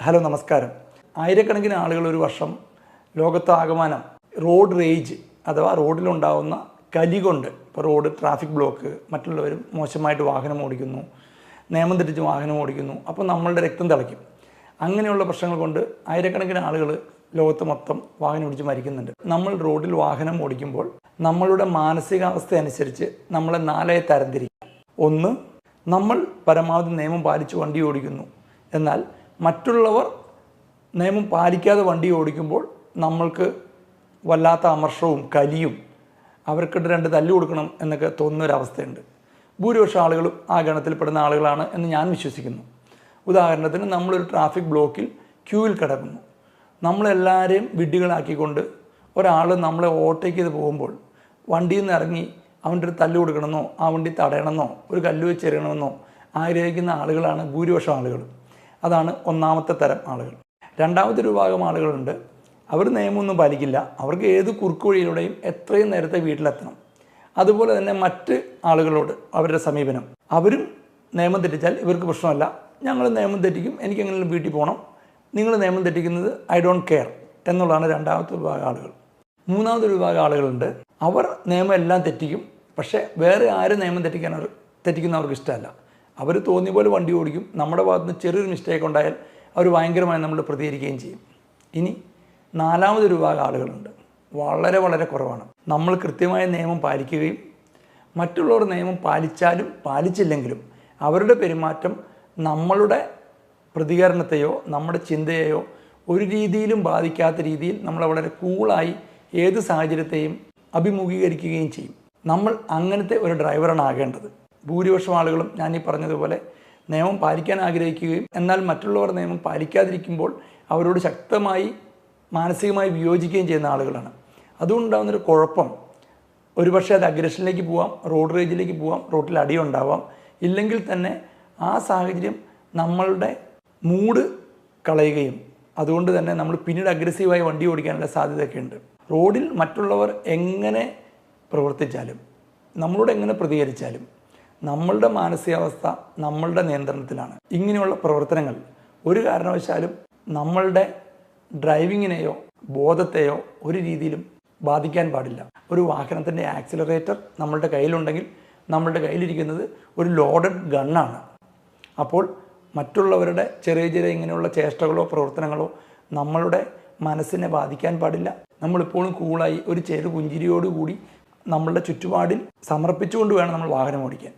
Hello നമസ്കാരം. ആയിരക്കണക്കിന് ആളുകൾ ഒരു വർഷം ലോകത്താകമാനം റോഡ് റേജ് അഥവാ റോഡിലുണ്ടാകുന്ന കലി കൊണ്ട്, ഇപ്പോൾ റോഡ് ട്രാഫിക് ബ്ലോക്ക്, മറ്റുള്ളവരും മോശമായിട്ട് വാഹനം ഓടിക്കുന്നു, നിയമം തെറ്റിച്ച് വാഹനം ഓടിക്കുന്നു, അപ്പോൾ നമ്മളുടെ രക്തം തിളയ്ക്കും. അങ്ങനെയുള്ള പ്രശ്നങ്ങൾ കൊണ്ട് ആയിരക്കണക്കിന് ആളുകൾ ലോകത്ത് മൊത്തം വാഹനം ഓടിച്ച് മരിക്കുന്നുണ്ട്. നമ്മൾ റോഡിൽ വാഹനം ഓടിക്കുമ്പോൾ നമ്മളുടെ മാനസികാവസ്ഥ അനുസരിച്ച് നമ്മളെ നാലായി തരംതിരിക്കുക. ഒന്ന്, നമ്മൾ പരമാവധി നിയമം പാലിച്ച് വണ്ടി ഓടിക്കുന്നു, എന്നാൽ മറ്റുള്ളവർ നിയമം പാലിക്കാതെ വണ്ടി ഓടിക്കുമ്പോൾ നമ്മൾക്ക് വല്ലാത്ത അമർഷവും കലിയും അവർക്കിട്ട് രണ്ട് തല്ലു കൊടുക്കണം എന്നൊക്കെ തോന്നുന്നൊരവസ്ഥയുണ്ട്. ഭൂരിപക്ഷം ആളുകളും ആ ഗണത്തിൽപ്പെടുന്ന ആളുകളാണ് എന്ന് ഞാൻ വിശ്വസിക്കുന്നു. ഉദാഹരണത്തിന്, നമ്മളൊരു ട്രാഫിക് ബ്ലോക്കിൽ ക്യൂവിൽ കിടക്കുന്നു. നമ്മളെല്ലാവരെയും വിഡ്ഢികളാക്കിക്കൊണ്ട് ഒരാൾ നമ്മളെ ഓവർടേക്ക് ചെയ്ത് പോകുമ്പോൾ വണ്ടിയിൽ നിന്ന് ഇറങ്ങി അവൻ്റെ ഒരു തല്ലു കൊടുക്കണമെന്നോ ആ വണ്ടി തടയണമെന്നോ ഒരു കല്ല് വെച്ച് എറിയണമെന്നോ ആഗ്രഹിക്കുന്ന ആളുകളാണ് ഭൂരിപക്ഷം ആളുകൾ. അതാണ് ഒന്നാമത്തെ തരം ആളുകൾ. രണ്ടാമത്തെ വിഭാഗം ആളുകളുണ്ട്, അവർ നിയമമൊന്നും പാലിക്കില്ല. അവർക്ക് ഏത് കുറുക്ക് വഴിയിലൂടെയും എത്രയും നേരത്തെ വീട്ടിലെത്തണം. അതുപോലെ തന്നെ മറ്റ് ആളുകളോട് അവരുടെ സമീപനം, അവരും നിയമം തെറ്റിച്ചാൽ ഇവർക്ക് പ്രശ്നമല്ല, ഞങ്ങൾ നിയമം തെറ്റിക്കും, എനിക്കെങ്ങനെയും വീട്ടിൽ പോകണം, നിങ്ങൾ നിയമം തെറ്റിക്കുന്നത് ഐ ഡോണ്ട് കെയർ എന്നുള്ളതാണ് രണ്ടാമത്തെ വിഭാഗം ആളുകൾ. മൂന്നാമത്തെ വിഭാഗം ആളുകളുണ്ട്, അവർ നിയമം എല്ലാം തെറ്റിക്കും, പക്ഷേ വേറെ ആരും നിയമം തെറ്റിക്കുന്നവർക്ക് ഇഷ്ടമല്ല. അവർ തോന്നിയ പോലെ വണ്ടി ഓടിക്കും. നമ്മുടെ ഭാഗത്തുനിന്ന് ചെറിയൊരു മിസ്റ്റേക്ക് ഉണ്ടായാൽ അവർ ഭയങ്കരമായി നമ്മൾ പ്രതികരിക്കുകയും ചെയ്യും. ഇനി നാലാമതൊരു വിഭാഗം ആളുകളുണ്ട്, വളരെ വളരെ കുറവാണ്. നമ്മൾ കൃത്യമായ നിയമം പാലിക്കുകയും മറ്റുള്ളവർ നിയമം പാലിച്ചാലും പാലിച്ചില്ലെങ്കിലും അവരുടെ പെരുമാറ്റം നമ്മളുടെ പ്രതികരണത്തെയോ നമ്മുടെ ചിന്തയെയോ ഒരു രീതിയിലും ബാധിക്കാത്ത രീതിയിൽ നമ്മൾ വളരെ കൂളായി ഏത് സാഹചര്യത്തെയും അഭിമുഖീകരിക്കുകയും ചെയ്യും. നമ്മൾ അങ്ങനത്തെ ഒരു ഡ്രൈവറാണ് ആകേണ്ടത്. ഭൂരിപക്ഷം ആളുകളും ഞാൻ ഈ പറഞ്ഞതുപോലെ നിയമം പാലിക്കാൻ ആഗ്രഹിക്കുകയും എന്നാൽ മറ്റുള്ളവർ നിയമം പാലിക്കാതിരിക്കുമ്പോൾ അവരോട് ശക്തമായി മാനസികമായി വിയോജിക്കുകയും ചെയ്യുന്ന ആളുകളാണ്. അതുകൊണ്ടുണ്ടാകുന്നൊരു കുഴപ്പം, ഒരുപക്ഷെ അത് അഗ്രഷനിലേക്ക് പോവാം, റോഡ് റേജിലേക്ക് പോവാം, റോഡിൽ അടിയുണ്ടാവാം. ഇല്ലെങ്കിൽ തന്നെ ആ സാഹചര്യം നമ്മളുടെ മൂഡ് കളയുകയും അതുകൊണ്ട് തന്നെ നമ്മൾ പിന്നീട് അഗ്രസീവായി വണ്ടി ഓടിക്കാനുള്ള സാധ്യതയൊക്കെ ഉണ്ട്. റോഡിൽ മറ്റുള്ളവർ എങ്ങനെ പ്രവർത്തിച്ചാലും നമ്മളോട് എങ്ങനെ പ്രതികരിച്ചാലും നമ്മളുടെ മാനസികാവസ്ഥ നമ്മളുടെ നിയന്ത്രണത്തിലാണ്. ഇങ്ങനെയുള്ള പ്രവർത്തനങ്ങൾ ഒരു കാരണവശാലും നമ്മളുടെ ഡ്രൈവിങ്ങിനെയോ ബോധത്തെയോ ഒരു രീതിയിലും ബാധിക്കാൻ പാടില്ല. ഒരു വാഹനത്തിൻ്റെ ആക്സിലറേറ്റർ നമ്മളുടെ കയ്യിലുണ്ടെങ്കിൽ നമ്മളുടെ കയ്യിലിരിക്കുന്നത് ഒരു ലോഡഡ് ഗണ്ണാണ്. അപ്പോൾ മറ്റുള്ളവരുടെ ചെറിയ ചെറിയ ഇങ്ങനെയുള്ള ചേഷ്ടകളോ പ്രവർത്തനങ്ങളോ നമ്മളുടെ മനസ്സിനെ ബാധിക്കാൻ പാടില്ല. നമ്മളിപ്പോഴും കൂളായി ഒരു ചെറു പുഞ്ചിരിയോടുകൂടി നമ്മളുടെ ചുറ്റുപാടിൽ സമർപ്പിച്ചുകൊണ്ട് വേണം നമ്മൾ വാഹനം ഓടിക്കാൻ.